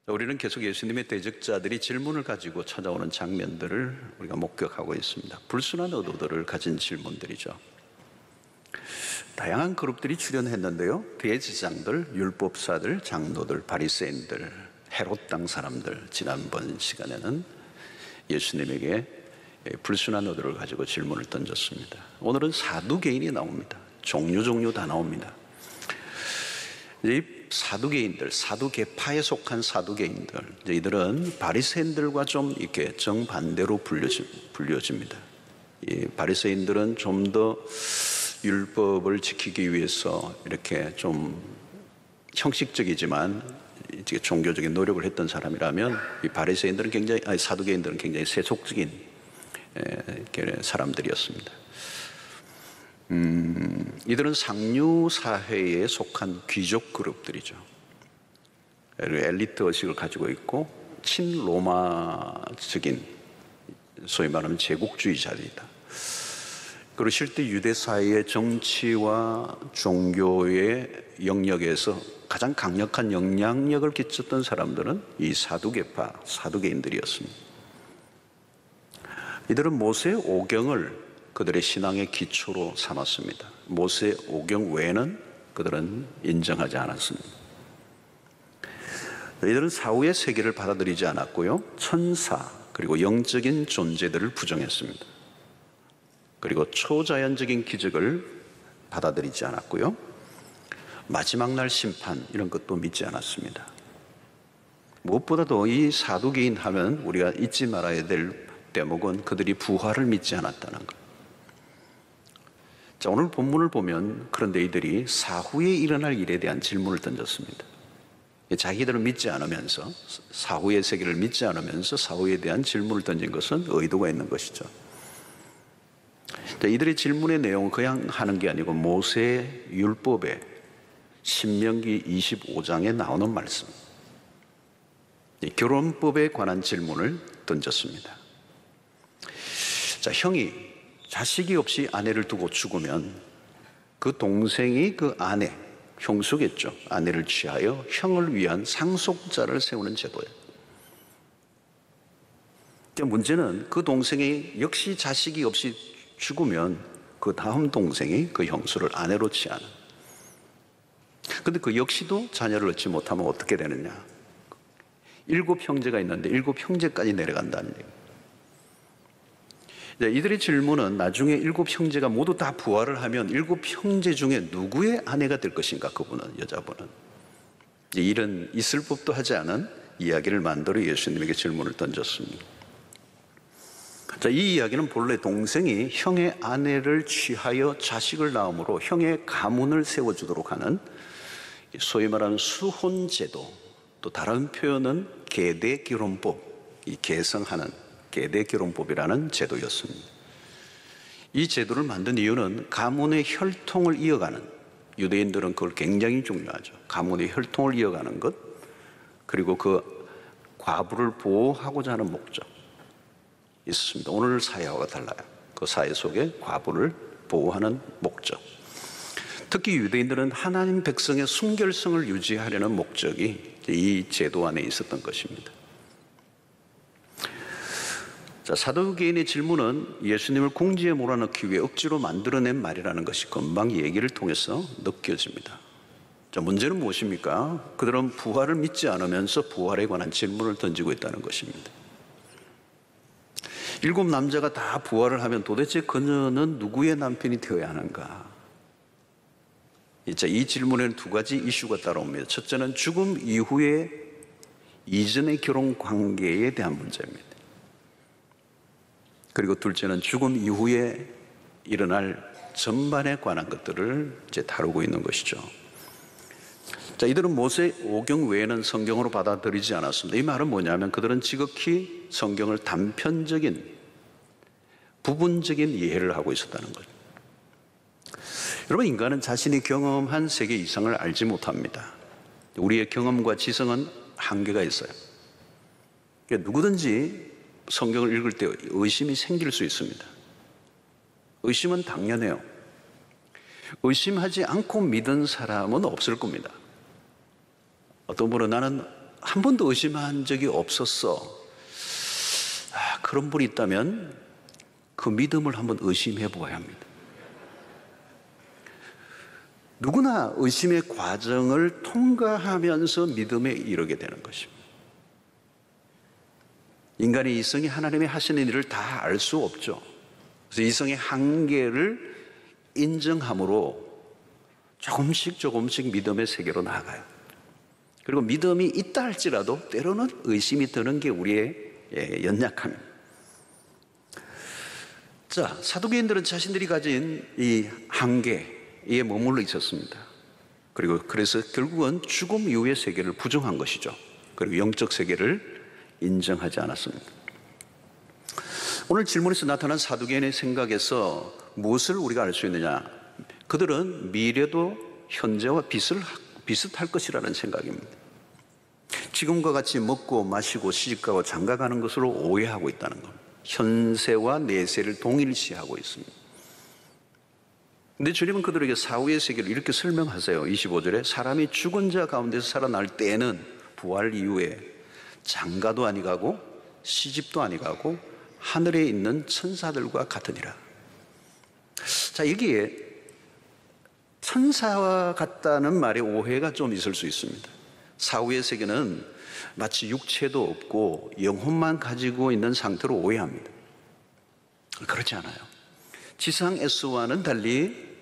우리는 계속 예수님의 대적자들이 질문을 가지고 찾아오는 장면들을 우리가 목격하고 있습니다. 불순한 의도들을 가진 질문들이죠. 다양한 그룹들이 출연했는데요. 대제사장들, 율법사들, 장로들, 바리새인들, 헤롯 당 사람들, 지난번 시간에는 예수님에게 불순한 의도를 가지고 질문을 던졌습니다. 오늘은 사두개인이 나옵니다. 종류 다 나옵니다. 이 사두개인들, 사두개파에 속한 사두개인들, 이들은 바리새인들과 좀 이렇게 정반대로 불려집니다. 이 바리새인들은 좀 더 율법을 지키기 위해서 이렇게 좀 형식적이지만 이제 종교적인 노력을 했던 사람이라면, 이 바리새인들은 사두개인들은 굉장히 세속적인 사람들이었습니다. 이들은 상류 사회에 속한 귀족 그룹들이죠. 엘리트 의식을 가지고 있고 친로마적인, 소위 말하면 제국주의자들이다. 그리고 실제 유대 사회의 정치와 종교의 영역에서 가장 강력한 영향력을 끼쳤던 사람들은 이 사두개파, 사두개인들이었습니다. 이들은 모세 오경을 그들의 신앙의 기초로 삼았습니다. 모세 오경 외에는 그들은 인정하지 않았습니다. 이들은 사후의 세계를 받아들이지 않았고요, 천사 그리고 영적인 존재들을 부정했습니다. 그리고 초자연적인 기적을 받아들이지 않았고요, 마지막 날 심판 이런 것도 믿지 않았습니다. 무엇보다도 이 사두개인 하면 우리가 잊지 말아야 될 대목은 그들이 부활을 믿지 않았다는 것. 자, 오늘 본문을 보면 그런데 이들이 사후에 일어날 일에 대한 질문을 던졌습니다. 자기들은 믿지 않으면서, 사후의 세계를 믿지 않으면서 사후에 대한 질문을 던진 것은 의도가 있는 것이죠. 자, 이들의 질문의 내용은 그냥 하는 게 아니고 모세 율법의 신명기 25장에 나오는 말씀, 결혼법에 관한 질문을 던졌습니다. 자, 형이 자식이 없이 아내를 두고 죽으면 그 동생이 그 아내, 형수겠죠, 아내를 취하여 형을 위한 상속자를 세우는 제도예요. 문제는 그 동생이 역시 자식이 없이 죽으면 그 다음 동생이 그 형수를 아내로 취하는. 그런데 그 역시도 자녀를 얻지 못하면 어떻게 되느냐? 7 형제가 있는데 7 형제까지 내려간다는 얘기예요. 이들의 질문은 나중에 7 형제가 모두 다 부활을 하면 7 형제 중에 누구의 아내가 될 것인가, 그분은, 여자분은. 이런 있을 법도 하지 않은 이야기를 만들어 예수님에게 질문을 던졌습니다. 자, 이 이야기는 본래 동생이 형의 아내를 취하여 자식을 낳음으로 형의 가문을 세워주도록 하는, 소위 말하는 수혼제도, 또 다른 표현은 계대결혼법, 이 계승하는 계대결혼법이라는 제도였습니다. 이 제도를 만든 이유는 가문의 혈통을 이어가는, 유대인들은 그걸 굉장히 중요하죠. 가문의 혈통을 이어가는 것, 그리고 그 과부를 보호하고자 하는 목적 있습니다. 오늘 사회와 달라요. 그 사회 속에 과부를 보호하는 목적, 특히 유대인들은 하나님 백성의 순결성을 유지하려는 목적이 이 제도 안에 있었던 것입니다. 자, 사두개인의 질문은 예수님을 궁지에 몰아넣기 위해 억지로 만들어낸 말이라는 것이 금방 얘기를 통해서 느껴집니다. 자, 문제는 무엇입니까? 그들은 부활을 믿지 않으면서 부활에 관한 질문을 던지고 있다는 것입니다. 7 남자가 다 부활을 하면 도대체 그녀는 누구의 남편이 되어야 하는가? 이 질문에는 2가지 이슈가 따라옵니다. 첫째는 죽음 이후에 이전의 결혼 관계에 대한 문제입니다. 그리고 둘째는 죽음 이후에 일어날 전반에 관한 것들을 다루고 있는 것이죠. 자, 이들은 모세 오경 외에는 성경으로 받아들이지 않았습니다. 이 말은 뭐냐면 그들은 지극히 성경을 단편적인, 부분적인 이해를 하고 있었다는 거죠. 여러분, 인간은 자신이 경험한 세계 이상을 알지 못합니다. 우리의 경험과 지성은 한계가 있어요. 그러니까 누구든지 성경을 읽을 때 의심이 생길 수 있습니다. 의심은 당연해요. 의심하지 않고 믿은 사람은 없을 겁니다. 어떤 분은 나는 한 번도 의심한 적이 없었어. 그런 분이 있다면 그 믿음을 한번 의심해 보아야 합니다. 누구나 의심의 과정을 통과하면서 믿음에 이르게 되는 것입니다. 인간의 이성이 하나님이 하시는 일을 다 알 수 없죠. 그래서 이성의 한계를 인정함으로 조금씩 믿음의 세계로 나아가요. 그리고 믿음이 있다 할지라도 때로는 의심이 드는 게 우리의 연약함입니다. 자, 사두개인들은 자신들이 가진 이 한계에 머물러 있었습니다. 그리고 그래서 결국은 죽음 이후의 세계를 부정한 것이죠. 그리고 영적 세계를 인정하지 않았습니다. 오늘 질문에서 나타난 사두개인의 생각에서 무엇을 우리가 알 수 있느냐? 그들은 미래도 현재와 비슷할 것이라는 생각입니다. 지금과 같이 먹고 마시고 시집가고 장가가는 것으로 오해하고 있다는 것. 현세와 내세를 동일시하고 있습니다. 근데 주님은 그들에게 사후의 세계를 이렇게 설명하세요. 25절에 사람이 죽은 자 가운데서 살아날 때에는 부활 이후에 장가도 아니 가고 시집도 아니 가고 하늘에 있는 천사들과 같으니라. 자, 여기에 천사와 같다는 말에 오해가 좀 있을 수 있습니다. 사후의 세계는 마치 육체도 없고 영혼만 가지고 있는 상태로 오해합니다. 그렇지 않아요. 지상에서와는 달리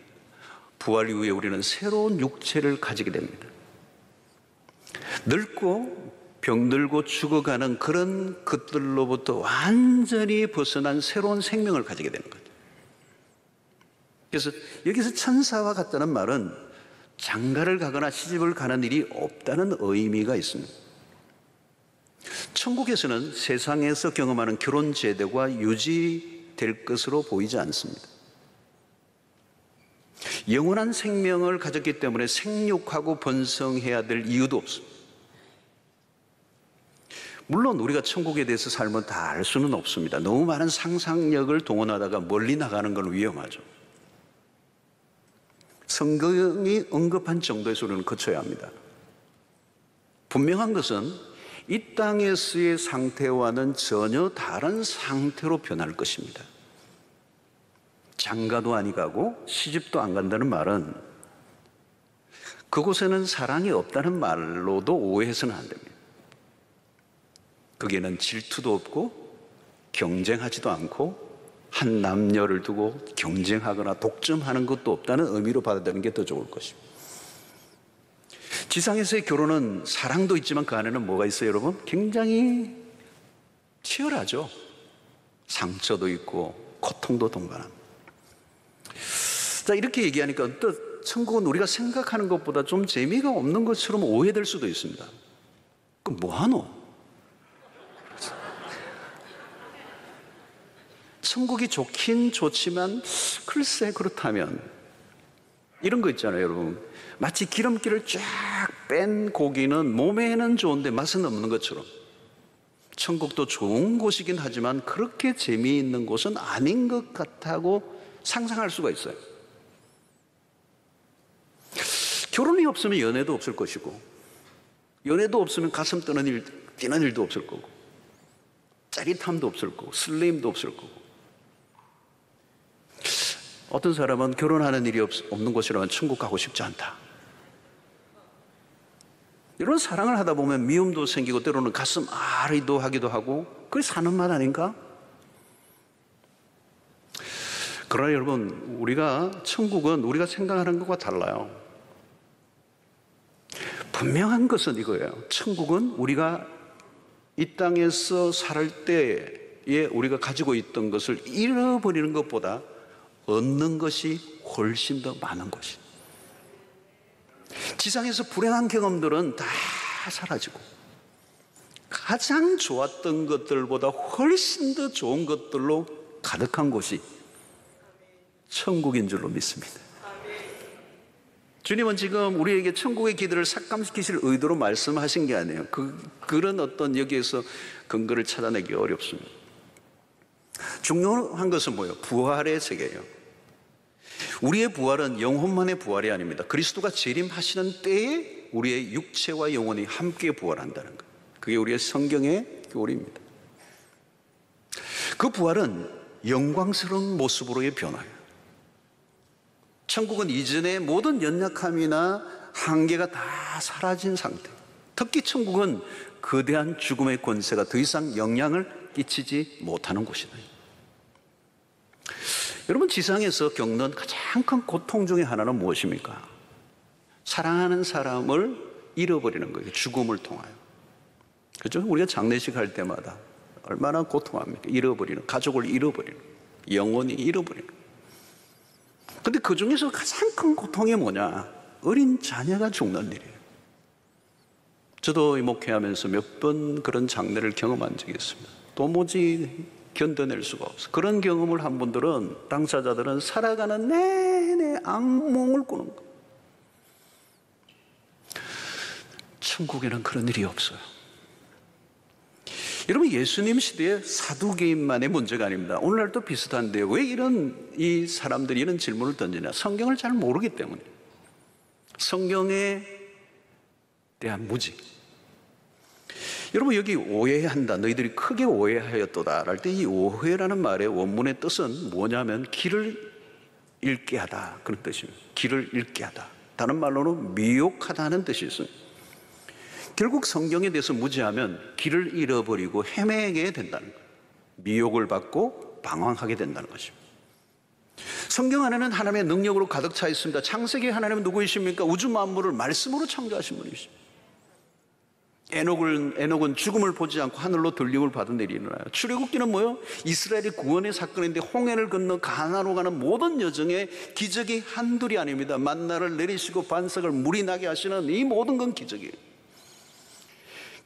부활 이후에 우리는 새로운 육체를 가지게 됩니다. 늙고 병들고 죽어가는 그런 것들로부터 완전히 벗어난 새로운 생명을 가지게 되는 거죠. 그래서 여기서 천사와 같다는 말은 장가를 가거나 시집을 가는 일이 없다는 의미가 있습니다. 천국에서는 세상에서 경험하는 결혼 제도가 유지될 것으로 보이지 않습니다. 영원한 생명을 가졌기 때문에 생육하고 번성해야 될 이유도 없습니다. 물론 우리가 천국에 대해서 살면 다 알 수는 없습니다. 너무 많은 상상력을 동원하다가 멀리 나가는 건 위험하죠. 성경이 언급한 정도에서 우리는 거쳐야 합니다. 분명한 것은 이 땅에서의 상태와는 전혀 다른 상태로 변할 것입니다. 장가도 아니 가고 시집도 안 간다는 말은 그곳에는 사랑이 없다는 말로도 오해해서는 안 됩니다. 거기에는 질투도 없고 경쟁하지도 않고 한 남녀를 두고 경쟁하거나 독점하는 것도 없다는 의미로 받아들이는 게 더 좋을 것입니다. 지상에서의 결혼은 사랑도 있지만 그 안에는 뭐가 있어요, 여러분? 굉장히 치열하죠. 상처도 있고 고통도 동반합니다. 자, 이렇게 얘기하니까 또 천국은 우리가 생각하는 것보다 좀 재미가 없는 것처럼 오해될 수도 있습니다. 그럼 뭐하노? 천국이 좋긴 좋지만 글쎄 그렇다면 이런 거 있잖아요, 여러분. 마치 기름기를 쫙 뺀 고기는 몸에는 좋은데 맛은 없는 것처럼 천국도 좋은 곳이긴 하지만 그렇게 재미있는 곳은 아닌 것 같다고 상상할 수가 있어요. 결혼이 없으면 연애도 없을 것이고 연애도 없으면 가슴 뛰는 일도 없을 거고 짜릿함도 없을 거고 설레임도 없을 거고 어떤 사람은 결혼하는 일이 없는 곳이라면 천국 가고 싶지 않다. 이런 사랑을 하다 보면 미움도 생기고 때로는 가슴 아리도 하기도 하고 그게 사는 맛 아닌가? 그러나 여러분, 천국은 우리가 생각하는 것과 달라요. 분명한 것은 이거예요. 천국은 우리가 이 땅에서 살 때에 우리가 가지고 있던 것을 잃어버리는 것보다 얻는 것이 훨씬 더 많은 것이. 지상에서 불행한 경험들은 다 사라지고 가장 좋았던 것들보다 훨씬 더 좋은 것들로 가득한 곳이 천국인 줄로 믿습니다. 주님은 지금 우리에게 천국의 기들을 삭감시키실 의도로 말씀하신 게 아니에요. 그런 어떤 여기에서 근거를 찾아내기 어렵습니다. 중요한 것은 뭐예요? 부활의 세계예요. 우리의 부활은 영혼만의 부활이 아닙니다. 그리스도가 재림하시는 때에 우리의 육체와 영혼이 함께 부활한다는 것. 그게 우리의 성경의 교리입니다. 그 부활은 영광스러운 모습으로의 변화예요. 천국은 이전의 모든 연약함이나 한계가 다 사라진 상태. 특히 천국은 거대한 죽음의 권세가 더 이상 영향을 끼치지 못하는 곳이다. 여러분, 지상에서 겪는 가장 큰 고통 중에 하나는 무엇입니까? 사랑하는 사람을 잃어버리는 거예요. 죽음을 통하여. 그렇죠? 우리가 장례식 할 때마다 얼마나 고통합니까? 잃어버리는, 가족을 잃어버리는, 영원히 잃어버리는. 근데 그 중에서 가장 큰 고통이 뭐냐? 어린 자녀가 죽는 일이에요. 저도 목회하면서 몇 번 그런 장례를 경험한 적이 있습니다. 도무지 견뎌낼 수가 없어. 그런 경험을 한 분들은, 당사자들은 살아가는 내내 악몽을 꾸는 거예요. 천국에는 그런 일이 없어요. 여러분, 예수님 시대의 사두개인만의 문제가 아닙니다. 오늘날도 비슷한데 왜 이 사람들이 이런 질문을 던지냐? 성경을 잘 모르기 때문에. 성경에 대한 무지. 여러분, 여기 오해한다, 너희들이 크게 오해하였도다 할 때 이 오해라는 말의 원문의 뜻은 뭐냐면 길을 잃게 하다, 그런 뜻입니다. 길을 잃게 하다. 다른 말로는 미혹하다는 뜻이 있어요. 결국 성경에 대해서 무지하면 길을 잃어버리고 헤매게 된다는 거예요. 미혹을 받고 방황하게 된다는 것입니다. 성경 안에는 하나님의 능력으로 가득 차 있습니다. 창세기 하나님은 누구이십니까? 우주 만물을 말씀으로 창조하신 분이십니다. 에녹은 죽음을 보지 않고 하늘로 들림을 받은 일이 일어나요. 출애굽기는 뭐요? 이스라엘의 구원의 사건인데 홍해를 건너 가나안으로 가는 모든 여정의 기적이 한둘이 아닙니다. 만나를 내리시고 반석을 물이 나게 하시는 이 모든 건 기적이에요.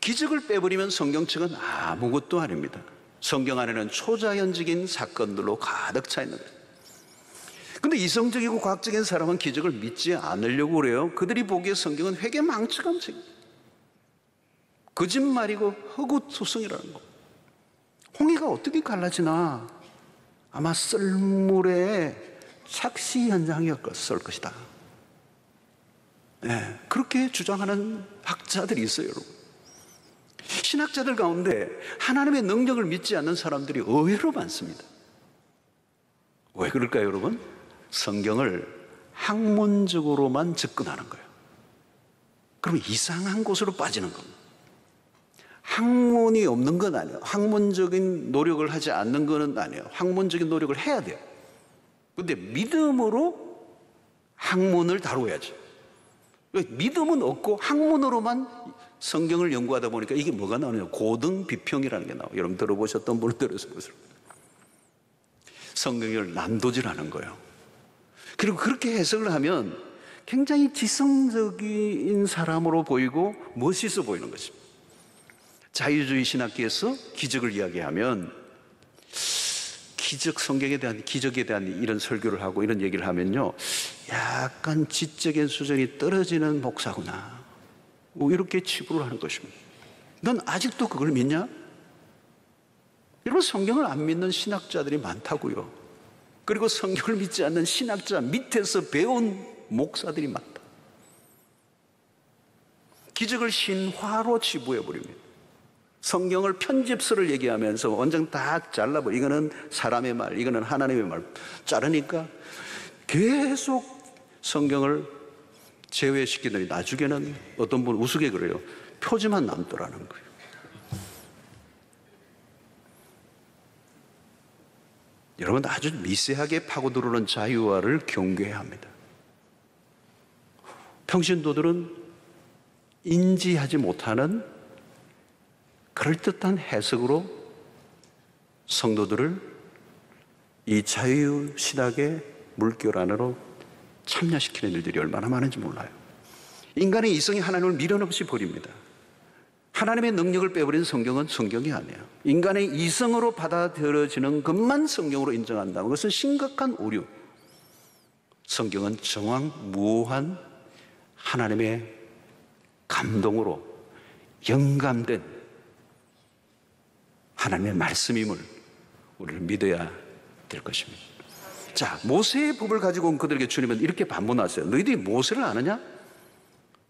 기적을 빼버리면 성경책은 아무것도 아닙니다. 성경 안에는 초자연적인 사건들로 가득 차 있는 거예요. 근데 이성적이고 과학적인 사람은 기적을 믿지 않으려고 그래요. 그들이 보기에 성경은 회개망측한 책이에요. 거짓말이고 허구투성이라는 거. 홍해가 어떻게 갈라지나? 아마 썰물의 착시 현장이었을 것이다. 네, 그렇게 주장하는 학자들이 있어요, 여러분. 신학자들 가운데 하나님의 능력을 믿지 않는 사람들이 의외로 많습니다. 왜 그럴까요, 여러분? 성경을 학문적으로만 접근하는 거예요. 그러면 이상한 곳으로 빠지는 겁니다. 학문이 없는 건 아니에요. 학문적인 노력을 하지 않는 건 아니에요. 학문적인 노력을 해야 돼요. 근데 믿음으로 학문을 다뤄야죠. 믿음은 없고 학문으로만 성경을 연구하다 보니까 이게 뭐가 나오냐면 고등비평이라는 게 나와요. 여러분 들어보셨던 분은 들으셨을 거예요. 성경을 난도질하는 거예요. 그리고 그렇게 해석을 하면 굉장히 지성적인 사람으로 보이고 멋있어 보이는 것입니다. 자유주의 신학계에서 기적을 이야기하면 성경에 대한 기적에 대한 이런 설교를 하고 이런 얘기를 하면요, 약간 지적인 수준이 떨어지는 목사구나, 뭐 이렇게 치부를 하는 것입니다. 넌 아직도 그걸 믿냐? 여러분, 성경을 안 믿는 신학자들이 많다고요. 그리고 성경을 믿지 않는 신학자 밑에서 배운 목사들이 많다. 기적을 신화로 치부해버립니다. 성경을 편집서를 얘기하면서 원장 다 잘라버려. 이거는 사람의 말, 이거는 하나님의 말 자르니까 계속 성경을 제외시키더니 나중에는 어떤 분 우스개 그래요. 표지만 남더라는 거예요. 여러분, 아주 미세하게 파고들어오는 자유화를 경계해야 합니다. 평신도들은 인지하지 못하는 그럴듯한 해석으로 성도들을 이 자유신학의 물결 안으로 참여시키는 일들이 얼마나 많은지 몰라요. 인간의 이성이 하나님을 미련 없이 버립니다. 하나님의 능력을 빼버린 성경은 성경이 아니에요. 인간의 이성으로 받아들여지는 것만 성경으로 인정한다는 것은 심각한 오류. 성경은 정황무오한 하나님의 감동으로 영감된 하나님의 말씀임을 우리는 믿어야 될 것입니다. 자, 모세의 법을 가지고 온 그들에게 주님은 이렇게 반문하세요. 너희들이 모세를 아느냐?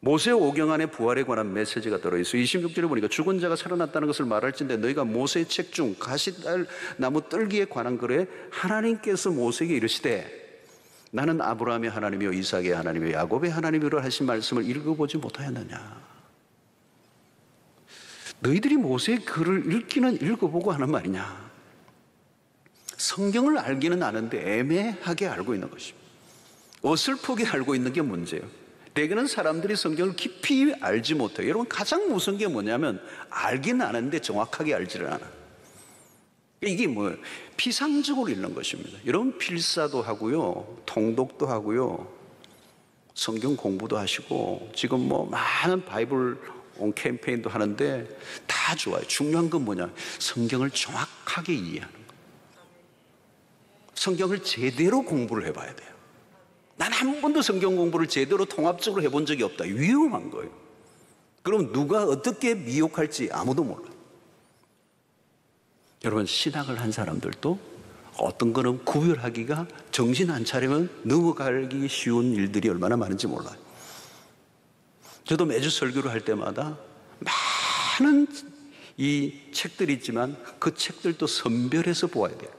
모세 오경 안에 부활에 관한 메시지가 들어있어요. 26절에 보니까 죽은 자가 살아났다는 것을 말할진대 너희가 모세의 책 중 가시달 나무 뜰기에 관한 글에 하나님께서 모세에게 이르시되 나는 아브라함의 하나님이요 이삭의 하나님이요 야곱의 하나님이라 하신 말씀을 읽어보지 못하였느냐. 너희들이 모세의 글을 읽기는 읽어보고 하는 말이냐. 성경을 알기는 아는데 애매하게 알고 있는 것입니다. 어설프게 알고 있는 게 문제예요. 대개는 사람들이 성경을 깊이 알지 못해요. 여러분 가장 무서운 게 뭐냐면 알긴 아는데 정확하게 알지를 않아. 이게 뭐예요? 피상적으로 읽는 것입니다. 여러분 필사도 하고요, 통독도 하고요, 성경 공부도 하시고 지금 뭐 많은 바이블 온 캠페인도 하는데 다 좋아요. 중요한 건 뭐냐? 성경을 정확하게 이해하는 거예요. 성경을 제대로 공부를 해봐야 돼요. 난 한 번도 성경 공부를 제대로 통합적으로 해본 적이 없다. 위험한 거예요. 그럼 누가 어떻게 미혹할지 아무도 몰라요. 여러분 신학을 한 사람들도 어떤 거는 구별하기가 정신 안 차리면 넘어가기 쉬운 일들이 얼마나 많은지 몰라요. 저도 매주 설교를 할 때마다 많은 이 책들이 있지만 그 책들도 선별해서 보아야 돼요.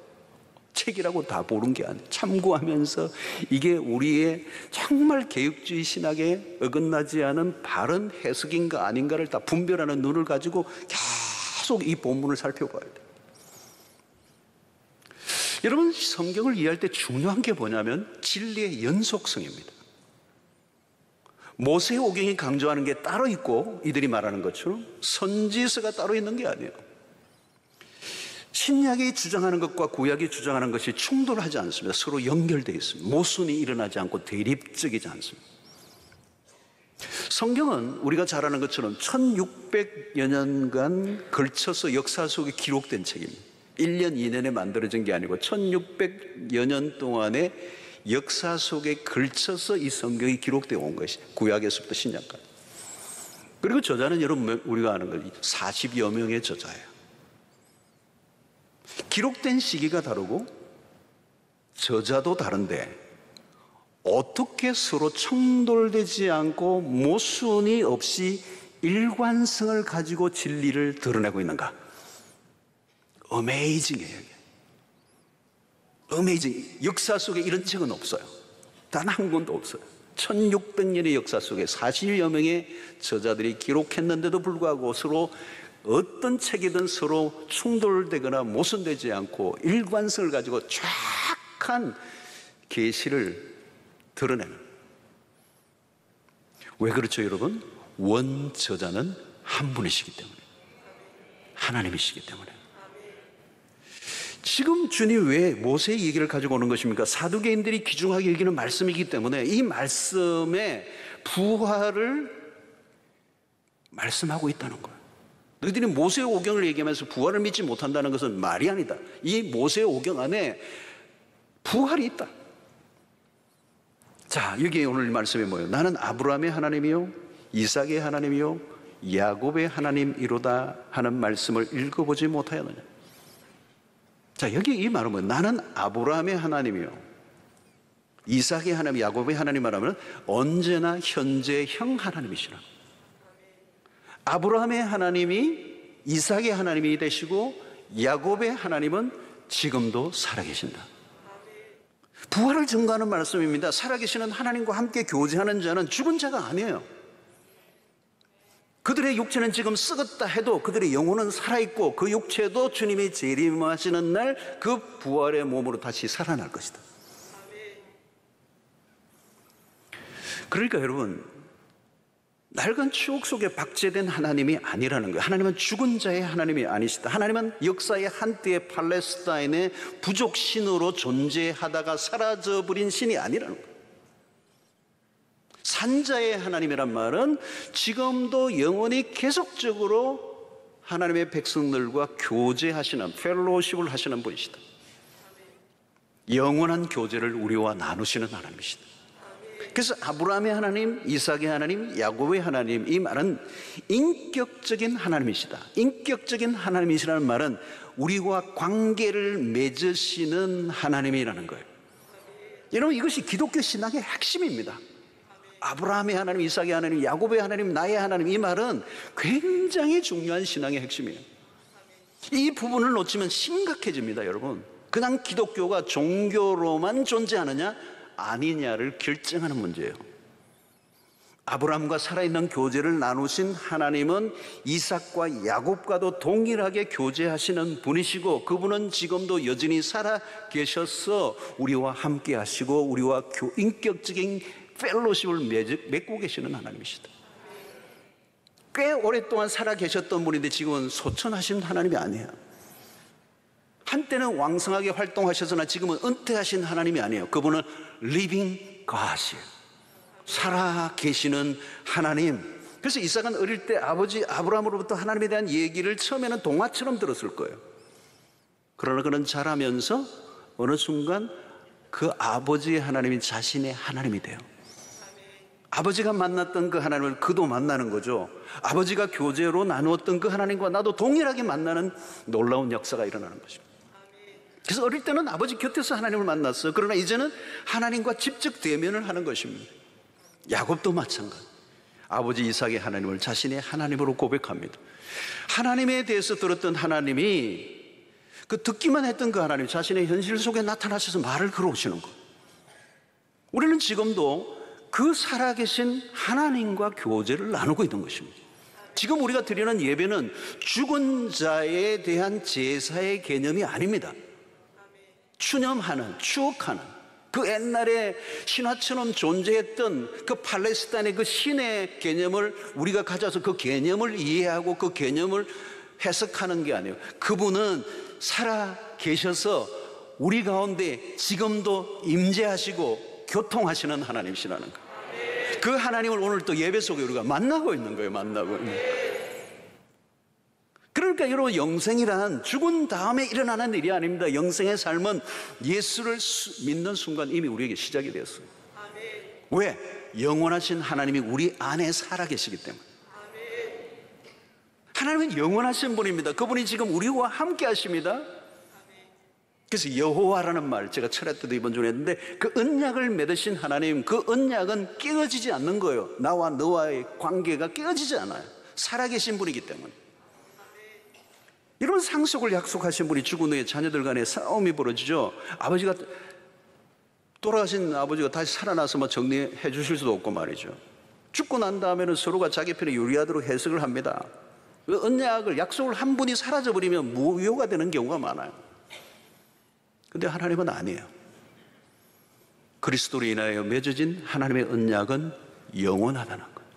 책이라고 다 보는 게 아니에요. 참고하면서 이게 우리의 정말 개혁주의 신학에 어긋나지 않은 바른 해석인가 아닌가를 다 분별하는 눈을 가지고 계속 이 본문을 살펴봐야 돼요. 여러분 성경을 이해할 때 중요한 게 뭐냐면 진리의 연속성입니다. 모세의 오경이 강조하는 게 따로 있고 이들이 말하는 것처럼 선지서가 따로 있는 게 아니에요. 신약이 주장하는 것과 구약이 주장하는 것이 충돌하지 않습니다. 서로 연결되어 있습니다. 모순이 일어나지 않고 대립적이지 않습니다. 성경은 우리가 잘 아는 것처럼 1600여 년간 걸쳐서 역사 속에 기록된 책입니다. 1년 2년에 만들어진 게 아니고 1600여 년 동안의 역사 속에 걸쳐서 이 성경이 기록되어 온 것이 구약에서부터 신약까지. 그리고 저자는 여러분 우리가 아는 것 40여 명의 저자예요. 기록된 시기가 다르고 저자도 다른데 어떻게 서로 충돌되지 않고 모순이 없이 일관성을 가지고 진리를 드러내고 있는가? 어메이징이에요. 어메이징. 역사 속에 이런 책은 없어요. 단 한 권도 없어요. 1600년의 역사 속에 40여 명의 저자들이 기록했는데도 불구하고 서로 어떤 책이든 서로 충돌되거나 모순되지 않고 일관성을 가지고 정확한 계시를 드러내는. 왜 그렇죠 여러분? 원저자는 한 분이시기 때문에, 하나님이시기 때문에. 지금 주님 왜 모세의 얘기를 가지고 오는 것입니까? 사두개인들이 귀중하게 여기는 말씀이기 때문에 이 말씀의 부활을 말씀하고 있다는 거예요. 너희들이 모세의 오경을 얘기하면서 부활을 믿지 못한다는 것은 말이 아니다. 이 모세의 오경 안에 부활이 있다. 자, 여기에 오늘 말씀이 뭐예요? 나는 아브라함의 하나님이요 이삭의 하나님이요 야곱의 하나님이로다 하는 말씀을 읽어보지 못하였느냐. 자, 여기 이 말은 뭐예요? 나는 아브라함의 하나님이요 이삭의 하나님, 야곱의 하나님 하면 언제나 현재형 하나님이시라. 아브라함의 하나님이 이삭의 하나님이 되시고 야곱의 하나님은 지금도 살아계신다. 부활을 증거하는 말씀입니다. 살아계시는 하나님과 함께 교제하는 자는 죽은 자가 아니에요. 그들의 육체는 지금 썩었다 해도 그들의 영혼은 살아있고 그 육체도 주님이 재림하시는 날 그 부활의 몸으로 다시 살아날 것이다. 그러니까 여러분 낡은 추억 속에 박제된 하나님이 아니라는 거예요. 하나님은 죽은 자의 하나님이 아니시다. 하나님은 역사의 한때의 팔레스타인의 부족 신으로 존재하다가 사라져버린 신이 아니라는 거예요. 산자의 하나님이란 말은 지금도 영원히 계속적으로 하나님의 백성들과 교제하시는, 펠로우십을 하시는 분이시다. 영원한 교제를 우리와 나누시는 하나님이시다. 그래서 아브라함의 하나님, 이삭의 하나님, 야곱의 하나님, 이 말은 인격적인 하나님이시다. 인격적인 하나님이시라는 말은 우리와 관계를 맺으시는 하나님이라는 거예요. 여러분 이것이 기독교 신학의 핵심입니다. 아브라함의 하나님, 이삭의 하나님, 야곱의 하나님, 나의 하나님, 이 말은 굉장히 중요한 신앙의 핵심이에요. 이 부분을 놓치면 심각해집니다, 여러분. 그냥 기독교가 종교로만 존재하느냐 아니냐를 결정하는 문제예요. 아브라함과 살아있는 교제를 나누신 하나님은 이삭과 야곱과도 동일하게 교제하시는 분이시고, 그분은 지금도 여전히 살아 계셔서 우리와 함께 하시고 우리와 인격적인 펠로십을 맺고 계시는 하나님이시다. 꽤 오랫동안 살아 계셨던 분인데 지금은 소천하신 하나님이 아니에요. 한때는 왕성하게 활동하셨으나 지금은 은퇴하신 하나님이 아니에요. 그분은 living God이에요. 살아 계시는 하나님. 그래서 이삭은 어릴 때 아버지 아브라함으로부터 하나님에 대한 얘기를 처음에는 동화처럼 들었을 거예요. 그러나 그는 자라면서 어느 순간 그 아버지의 하나님이 자신의 하나님이 돼요. 아버지가 만났던 그 하나님을 그도 만나는 거죠. 아버지가 교제로 나누었던 그 하나님과 나도 동일하게 만나는 놀라운 역사가 일어나는 것입니다. 그래서 어릴 때는 아버지 곁에서 하나님을 만났어요. 그러나 이제는 하나님과 직접 대면을 하는 것입니다. 야곱도 마찬가지. 아버지 이삭의 하나님을 자신의 하나님으로 고백합니다. 하나님에 대해서 들었던 하나님이 그 듣기만 했던 그 하나님 자신의 현실 속에 나타나셔서 말을 걸어오시는 것. 우리는 지금도 그 살아계신 하나님과 교제를 나누고 있는 것입니다. 지금 우리가 드리는 예배는 죽은 자에 대한 제사의 개념이 아닙니다. 추념하는, 추억하는, 그 옛날에 신화처럼 존재했던 그 팔레스타인의 그 신의 개념을 우리가 가져서 그 개념을 이해하고 그 개념을 해석하는 게 아니에요. 그분은 살아 계셔서 우리 가운데 지금도 임재하시고 교통하시는 하나님이시라는 거예요. 그 하나님을 오늘 또 예배 속에 우리가 만나고 있는 거예요. 만나고 있는 거예요. 그러니까 여러분, 영생이란 죽은 다음에 일어나는 일이 아닙니다. 영생의 삶은 예수를 믿는 순간 이미 우리에게 시작이 되었어요. 왜? 영원하신 하나님이 우리 안에 살아계시기 때문에. 하나님은 영원하신 분입니다. 그분이 지금 우리와 함께 하십니다. 그래서 여호와라는 말 제가 철회 때도 이번 주에 했는데, 그 언약을 맺으신 하나님, 그 언약은 깨어지지 않는 거예요. 나와 너와의 관계가 깨어지지 않아요. 살아계신 분이기 때문에. 이런 상속을 약속하신 분이 죽은 후에 자녀들 간에 싸움이 벌어지죠. 돌아가신 아버지가 다시 살아나서 뭐 정리해 주실 수도 없고 말이죠. 죽고 난 다음에는 서로가 자기 편에 유리하도록 해석을 합니다. 그 언약을, 약속을 한 분이 사라져버리면 무효가 되는 경우가 많아요. 근데 하나님은 아니에요. 그리스도로 인하여 맺어진 하나님의 언약은 영원하다는 거예요.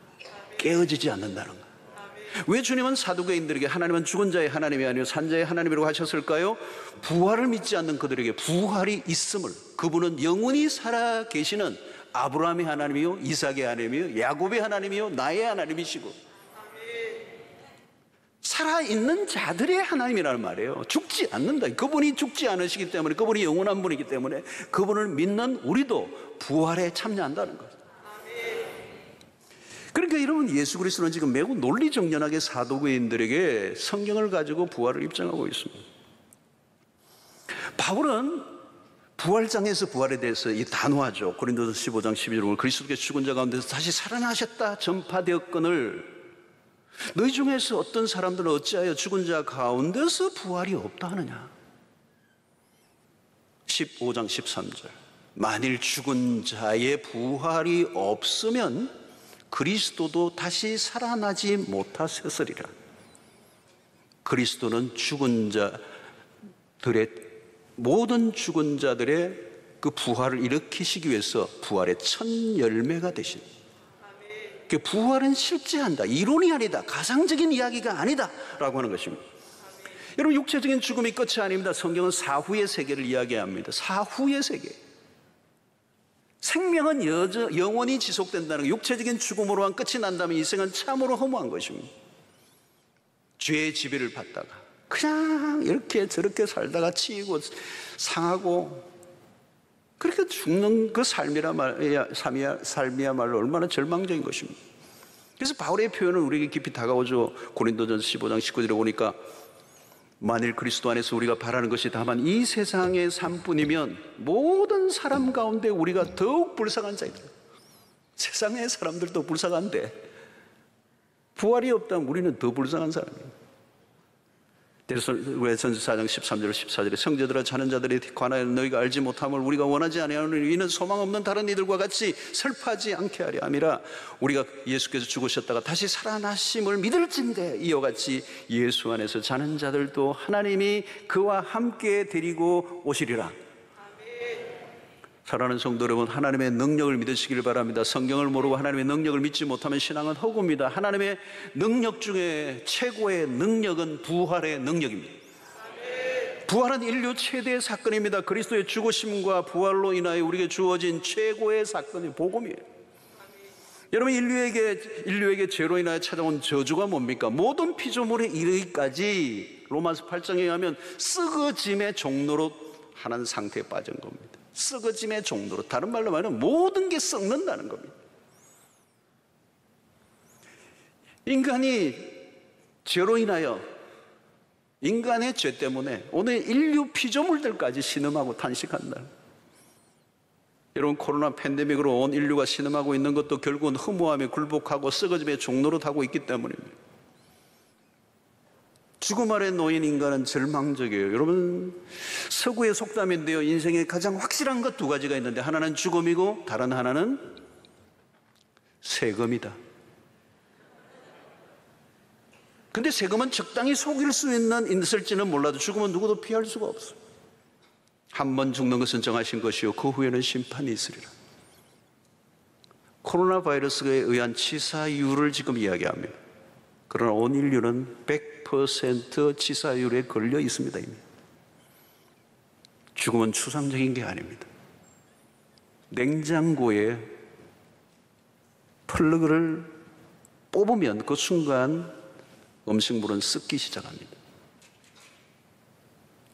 깨어지지 않는다는 거예요. 왜 주님은 사두개인들에게 하나님은 죽은 자의 하나님이 아니요 산자의 하나님이라고 하셨을까요? 부활을 믿지 않는 그들에게 부활이 있음을, 그분은 영원히 살아 계시는 아브라함의 하나님이요, 이삭의 하나님이요, 야곱의 하나님이요, 나의 하나님이시고 살아있는 자들의 하나님이라는 말이에요. 죽지 않는다. 그분이 죽지 않으시기 때문에, 그분이 영원한 분이기 때문에 그분을 믿는 우리도 부활에 참여한다는 거죠. 그러니까 여러분, 예수 그리스도는 지금 매우 논리정연하게 사도교인들에게 성경을 가지고 부활을 입증하고 있습니다. 바울은 부활장에서 부활에 대해서 이 단호하죠. 고린도서 15장 12절을 그리스도께서 죽은 자 가운데서 다시 살아나셨다 전파되었거늘 너희 중에서 어떤 사람들은 어찌하여 죽은 자 가운데서 부활이 없다 하느냐. 15장 13절 만일 죽은 자의 부활이 없으면 그리스도도 다시 살아나지 못하셨으리라. 그리스도는 죽은 자들의, 모든 죽은 자들의 그 부활을 일으키시기 위해서 부활의 첫 열매가 되신, 그 부활은 실제한다, 이론이 아니다, 가상적인 이야기가 아니다 라고 하는 것입니다. 여러분, 육체적인 죽음이 끝이 아닙니다. 성경은 사후의 세계를 이야기합니다. 사후의 세계. 생명은 영원히 지속된다는 거. 육체적인 죽음으로 한 끝이 난다면 인생은 참으로 허무한 것입니다. 죄의 지배를 받다가 그냥 이렇게 저렇게 살다가 치이고 상하고 그렇게 죽는 그 삶이야말로 얼마나 절망적인 것입니다. 그래서 바울의 표현은 우리에게 깊이 다가오죠. 고린도전서 15장 19절에 보니까 만일 그리스도 안에서 우리가 바라는 것이 다만 이 세상의 삶뿐이면 모든 사람 가운데 우리가 더욱 불쌍한 자이다. 세상의 사람들도 불쌍한데 부활이 없다면 우리는 더 불쌍한 사람이에요. 외전서 4장 13절 14절에 성자들아 자는 자들에 관하여 너희가 알지 못함을 우리가 원하지 아니하노니 이는 소망 없는 다른 이들과 같이 슬퍼하지 않게 하려 함이라. 우리가 예수께서 죽으셨다가 다시 살아나심을 믿을진대 이와 같이 예수 안에서 자는 자들도 하나님이 그와 함께 데리고 오시리라. 사랑하는 성도 여러분, 하나님의 능력을 믿으시길 바랍니다. 성경을 모르고 하나님의 능력을 믿지 못하면 신앙은 허구입니다. 하나님의 능력 중에 최고의 능력은 부활의 능력입니다. 부활은 인류 최대의 사건입니다. 그리스도의 죽으심과 부활로 인하여 우리에게 주어진 최고의 사건이 복음이에요. 여러분, 인류에게 죄로 인하여 찾아온 저주가 뭡니까? 모든 피조물에 이르기까지 로마서 8장에 의하면 썩어짐의 종로로 하는 상태에 빠진 겁니다. 썩어짐의 종로로, 다른 말로 말하면 모든 게 썩는다는 겁니다. 인간이 죄로 인하여, 인간의 죄 때문에 오늘 인류 피조물들까지 신음하고 탄식한다. 여러분, 코로나 팬데믹으로 온 인류가 신음하고 있는 것도 결국은 허무함에 굴복하고 썩어짐의 종로로 타고 있기 때문입니다. 죽음 아래 놓인 인간은 절망적이에요. 여러분, 서구의 속담인데요, 인생에 가장 확실한 것 두 가지가 있는데 하나는 죽음이고 다른 하나는 세금이다. 근데 세금은 적당히 속일 수 있을지는 몰라도 죽음은 누구도 피할 수가 없어요. 한 번 죽는 것은 정하신 것이요 그 후에는 심판이 있으리라. 코로나 바이러스에 의한 치사율을 지금 이야기합니다. 그러나 온 인류는 100% 치사율에 걸려 있습니다. 이미. 죽음은 추상적인 게 아닙니다. 냉장고에 플러그를 뽑으면 그 순간 음식물은 썩기 시작합니다.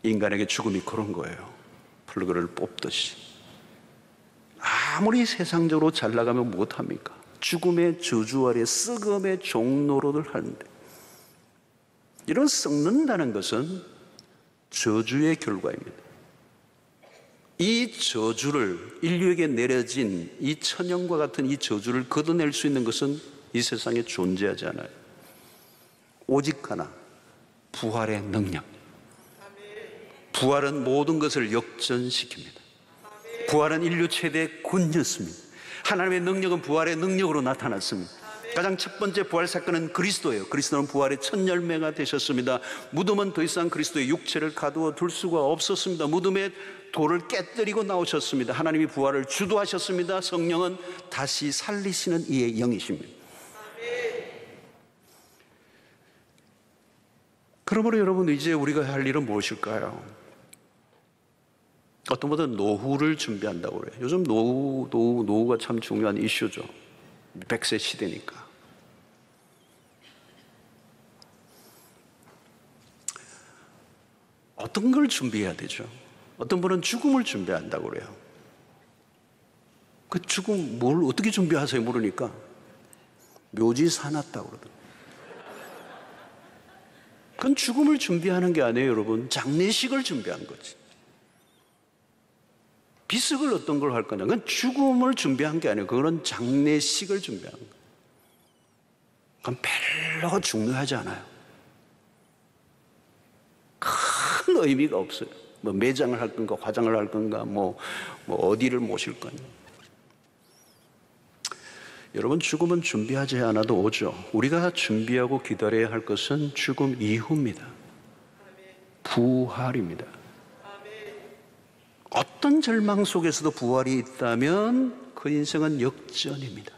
인간에게 죽음이 그런 거예요. 플러그를 뽑듯이. 아무리 세상적으로 잘 나가면 못합니까? 죽음의 저주 아래 썩음의 종로를 하는데, 이런 썩는다는 것은 저주의 결과입니다. 이 저주를, 인류에게 내려진 이 천연과 같은 이 저주를 걷어낼 수 있는 것은 이 세상에 존재하지 않아요. 오직 하나, 부활의 능력. 부활은 모든 것을 역전시킵니다. 부활은 인류 최대의 군이었습니다. 하나님의 능력은 부활의 능력으로 나타났습니다. 가장 첫 번째 부활 사건은 그리스도예요. 그리스도는 부활의 첫 열매가 되셨습니다. 무덤은 더 이상 그리스도의 육체를 가두어 둘 수가 없었습니다. 무덤에 돌을 깨뜨리고 나오셨습니다. 하나님이 부활을 주도하셨습니다. 성령은 다시 살리시는 이의 영이십니다. 그러므로 여러분, 이제 우리가 할 일은 무엇일까요? 어떤 분들은 노후를 준비한다고 그래요. 요즘 노후가 참 중요한 이슈죠. 100세 시대니까. 어떤 걸 준비해야 되죠? 어떤 분은 죽음을 준비한다고 그래요. 그 죽음 뭘 어떻게 준비하세요? 물으니까 묘지 사놨다고 그러더라고요. 그건 죽음을 준비하는 게 아니에요, 여러분. 장례식을 준비한 거지. 비석을 어떤 걸 할 거냐? 그건 죽음을 준비한 게 아니에요. 그거는 장례식을 준비한 거예요. 그건 별로 중요하지 않아요. 큰 의미가 없어요. 뭐 매장을 할 건가, 화장을 할 건가, 뭐 어디를 모실 거냐. 여러분, 죽음은 준비하지 않아도 오죠. 우리가 준비하고 기다려야 할 것은 죽음 이후입니다. 부활입니다. 어떤 절망 속에서도 부활이 있다면 그 인생은 역전입니다.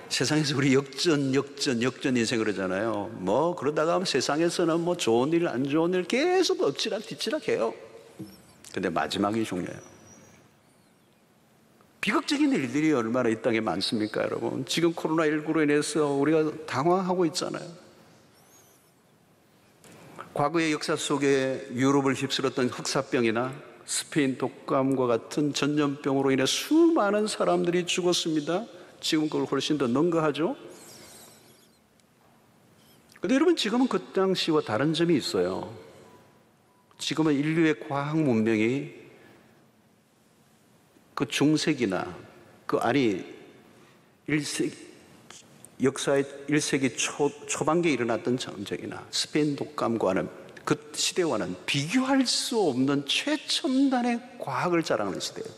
세상에서 우리 역전 인생 그러잖아요. 뭐 그러다가 세상에서는 뭐 좋은 일, 안 좋은 일 계속 엎치락 뒤치락 해요. 근데 마지막이 중요해요. 비극적인 일들이 얼마나 이 땅에 많습니까, 여러분? 지금 코로나19로 인해서 우리가 당황하고 있잖아요. 과거의 역사 속에 유럽을 휩쓸었던 흑사병이나 스페인 독감과 같은 전염병으로 인해 수많은 사람들이 죽었습니다. 지금 그걸 훨씬 더 능가하죠. 그런데 여러분, 지금은 그 당시와 다른 점이 있어요. 지금은 인류의 과학 문명이 그 중세기나 역사의 1세기 초반기에 일어났던 전쟁이나 스페인 독감과는 그 시대와는 비교할 수 없는 최첨단의 과학을 자랑하는 시대예요.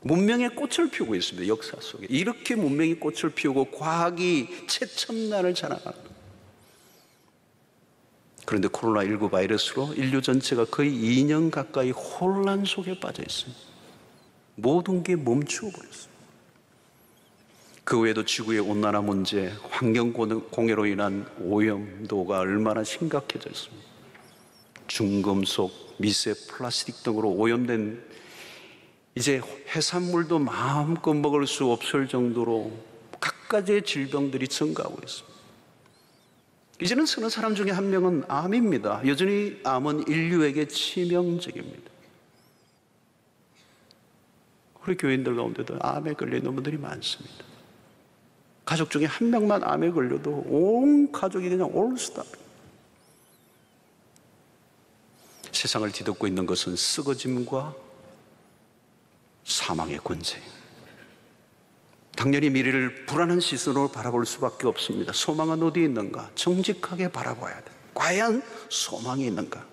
문명의 꽃을 피우고 있습니다. 역사 속에 이렇게 문명이 꽃을 피우고 과학이 최첨단을 자랑하는. 그런데 코로나19 바이러스로 인류 전체가 거의 2년 가까이 혼란 속에 빠져 있습니다. 모든 게 멈추어 버렸습니다. 그 외에도 지구의 온난화 문제, 환경 공해로 인한 오염도가 얼마나 심각해져 있습니다. 중금속, 미세 플라스틱 등으로 오염된 이제 해산물도 마음껏 먹을 수 없을 정도로 각가지의 질병들이 증가하고 있습니다. 이제는 서너 사람 중에 한 명은 암입니다. 여전히 암은 인류에게 치명적입니다. 우리 교인들 가운데도 암에 걸리는 분들이 많습니다. 가족 중에 한 명만 암에 걸려도 온 가족이 그냥 올스탑. 세상을 뒤덮고 있는 것은 썩어짐과 사망의 권세입니다. 당연히 미래를 불안한 시선으로 바라볼 수밖에 없습니다. 소망은 어디에 있는가? 정직하게 바라봐야 돼. 과연 소망이 있는가?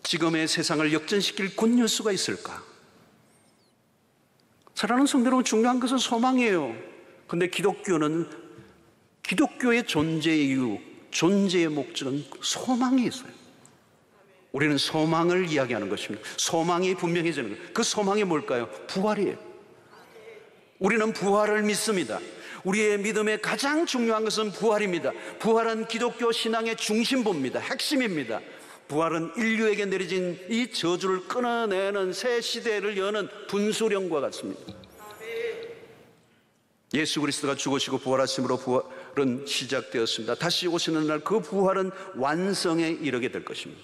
지금의 세상을 역전시킬 굿뉴스가 있을까? 사랑하는 성도 여러분, 중요한 것은 소망이에요. 그런데 기독교의 존재의 이유, 존재의 목적은 소망이 있어요. 우리는 소망을 이야기하는 것입니다. 소망이 분명해지는 거예요. 그 소망이 뭘까요? 부활이에요. 우리는 부활을 믿습니다. 우리의 믿음의 가장 중요한 것은 부활입니다. 부활은 기독교 신앙의 중심부입니다. 핵심입니다. 부활은 인류에게 내려진 이 저주를 끊어내는 새 시대를 여는 분수령과 같습니다. 예수 그리스도가 죽으시고 부활하심으로 부활은 시작되었습니다. 다시 오시는 날 그 부활은 완성에 이르게 될 것입니다.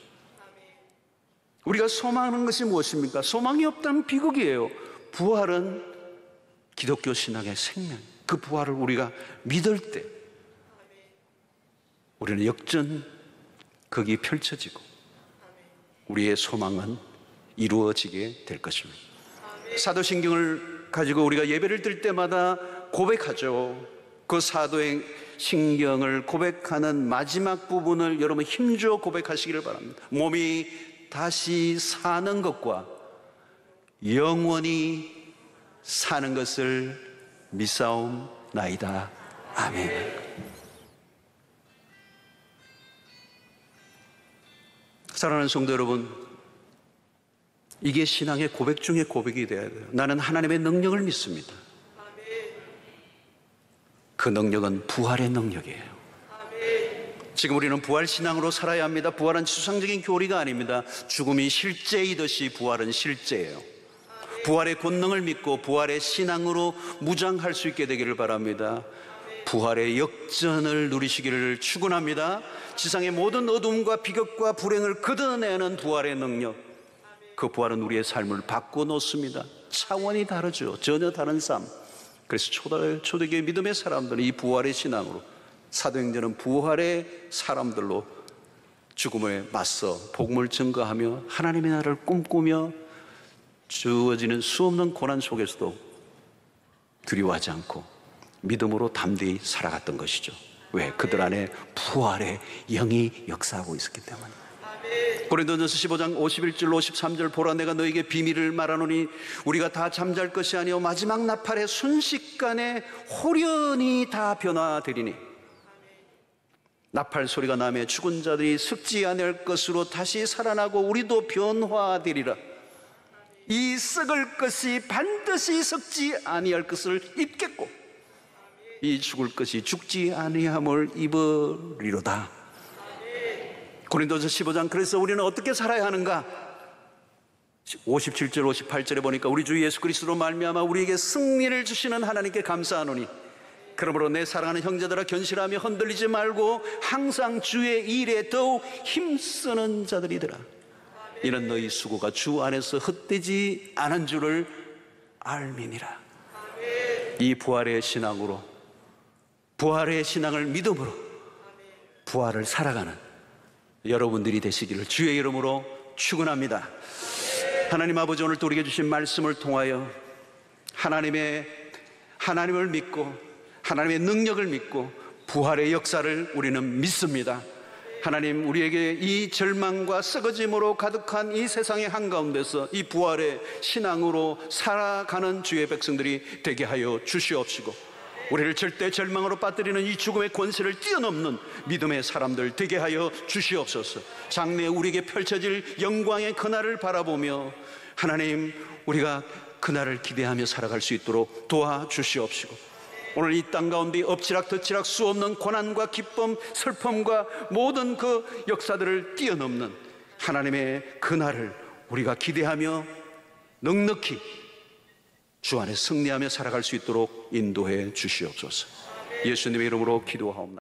우리가 소망하는 것이 무엇입니까? 소망이 없다면 비극이에요. 부활은 기독교 신앙의 생명, 그 부활을 우리가 믿을 때 우리는 역전극이 펼쳐지고 우리의 소망은 이루어지게 될 것입니다. 사도신경을 가지고 우리가 예배를 드릴 때마다 고백하죠. 그 사도의 신경을 고백하는 마지막 부분을 여러분 힘주어 고백하시기를 바랍니다. 몸이 다시 사는 것과 영원히 사는 것을 믿사옵나이다. 아멘. 사랑하는 성도 여러분, 이게 신앙의 고백 중에 고백이 되어야 돼요. 나는 하나님의 능력을 믿습니다. 그 능력은 부활의 능력이에요. 지금 우리는 부활신앙으로 살아야 합니다. 부활은 추상적인 교리가 아닙니다. 죽음이 실제이듯이 부활은 실제예요. 부활의 권능을 믿고 부활의 신앙으로 무장할 수 있게 되기를 바랍니다. 부활의 역전을 누리시기를 축원합니다. 지상의 모든 어둠과 비극과 불행을 걷어내는 부활의 능력, 그 부활은 우리의 삶을 바꿔놓습니다. 차원이 다르죠. 전혀 다른 삶. 그래서 초대교회 믿음의 사람들은 이 부활의 신앙으로, 사도행전은 부활의 사람들로 죽음에 맞서 복음을 증거하며 하나님의 나라를 꿈꾸며 주어지는 수없는 고난 속에서도 두려워하지 않고 믿음으로 담대히 살아갔던 것이죠. 왜? 그들 안에 부활의 영이 역사하고 있었기 때문에. 고린도전서 15장 51절 53절 보라 내가 너에게 비밀을 말하노니 우리가 다 잠잘 것이 아니요 마지막 나팔에 순식간에 호련히 다 변화되리니 나팔 소리가 나며 죽은 자들이 썩지 아니할 것으로 다시 살아나고 우리도 변화되리라. 이 썩을 것이 반드시 썩지 아니할 것을 입겠고 이 죽을 것이 죽지 아니함을 입으리로다. 고린도서 15장. 그래서 우리는 어떻게 살아야 하는가? 57절 58절에 보니까 우리 주 예수 그리스도로 말미암아 우리에게 승리를 주시는 하나님께 감사하노니 그러므로 내 사랑하는 형제들아 견실하며 흔들리지 말고 항상 주의 일에 더욱 힘쓰는 자들이더라. 이는 너희 수고가 주 안에서 헛되지 않은 줄을 알미니라. 이 부활의 신앙으로, 부활의 신앙을 믿음으로 부활을 살아가는 여러분들이 되시기를 주의 이름으로 축원합니다. 하나님 아버지, 오늘 또 우리에게 주신 말씀을 통하여 하나님을 믿고 하나님의 능력을 믿고 부활의 역사를 우리는 믿습니다. 하나님, 우리에게 이 절망과 썩어짐으로 가득한 이 세상의 한가운데서 이 부활의 신앙으로 살아가는 주의 백성들이 되게 하여 주시옵시고, 우리를 절대 절망으로 빠뜨리는 이 죽음의 권세를 뛰어넘는 믿음의 사람들 되게 하여 주시옵소서. 장래에 우리에게 펼쳐질 영광의 그날을 바라보며 하나님, 우리가 그날을 기대하며 살아갈 수 있도록 도와주시옵시고, 오늘 이 땅 가운데 엎치락뒤치락 수없는 고난과 기쁨, 슬픔과 모든 그 역사들을 뛰어넘는 하나님의 그날을 우리가 기대하며 넉넉히 주 안에 승리하며 살아갈 수 있도록 인도해 주시옵소서. 예수님의 이름으로 기도하옵나이다.